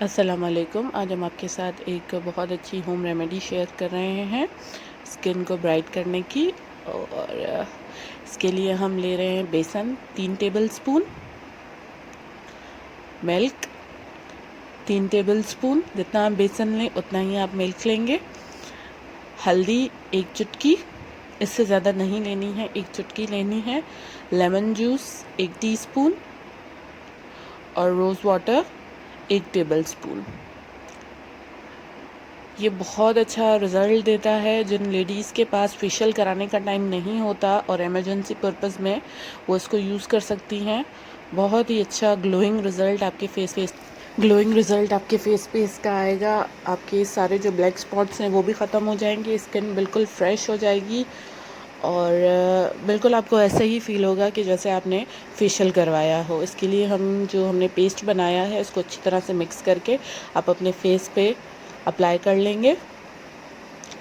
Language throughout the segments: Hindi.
अस्सलाम वालेकुम। आज हम आपके साथ एक बहुत अच्छी होम रेमेडी शेयर कर रहे हैं स्किन को ब्राइट करने की। और इसके लिए हम ले रहे हैं बेसन 3 टेबलस्पून, मिल्क 3 टेबलस्पून। जितना आप बेसन लें उतना ही आप मिल्क लेंगे। हल्दी 1 चुटकी, इससे ज़्यादा नहीं लेनी है, 1 चुटकी लेनी है। लेमन जूस 1 टीस्पून और रोज़ वाटर 1 टेबलस्पून। ये बहुत अच्छा रिज़ल्ट देता है। जिन लेडीज़ के पास फेशियल कराने का टाइम नहीं होता और इमरजेंसी पर्पस में वो इसको यूज़ कर सकती हैं। बहुत ही अच्छा ग्लोइंग रिज़ल्ट आपके फेस पे इसका आएगा। आपके सारे जो ब्लैक स्पॉट्स हैं वो भी ख़त्म हो जाएंगे, स्किन बिल्कुल फ्रेश हो जाएगी और बिल्कुल आपको ऐसा ही फ़ील होगा कि जैसे आपने फेशियल करवाया हो। इसके लिए हमने पेस्ट बनाया है, इसको अच्छी तरह से मिक्स करके आप अपने फेस पे अप्लाई कर लेंगे।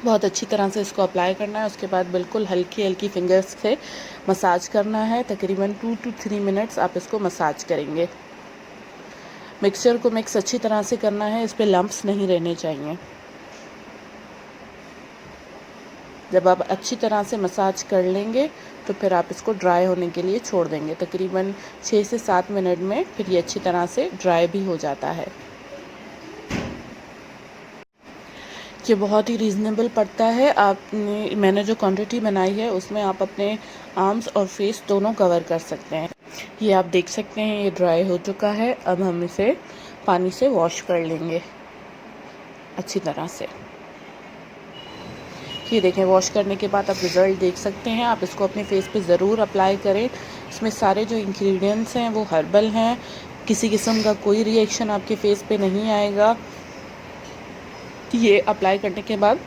बहुत अच्छी तरह से इसको अप्लाई करना है। उसके बाद बिल्कुल हल्की हल्की फिंगर्स से मसाज करना है। तकरीबन 2 to 3 मिनट्स आप इसको मसाज करेंगे। मिक्सचर को मिक्स अच्छी तरह से करना है, इस पे लम्प्स नहीं रहने चाहिए। जब आप अच्छी तरह से मसाज कर लेंगे तो फिर आप इसको ड्राई होने के लिए छोड़ देंगे। तकरीबन 6 से 7 मिनट में फिर ये अच्छी तरह से ड्राई भी हो जाता है। ये बहुत ही रीज़नेबल पड़ता है। मैंने जो क्वांटिटी बनाई है उसमें आप अपने आर्म्स और फेस दोनों कवर कर सकते हैं। ये आप देख सकते हैं ये ड्राई हो चुका है। अब हम इसे पानी से वॉश कर लेंगे अच्छी तरह से। ये देखें, वॉश करने के बाद आप रिज़ल्ट देख सकते हैं। आप इसको अपने फेस पे ज़रूर अप्लाई करें। इसमें सारे जो इंग्रेडिएंट्स हैं वो हर्बल हैं। किसी किस्म का कोई रिएक्शन आपके फेस पे नहीं आएगा। ये अप्लाई करने के बाद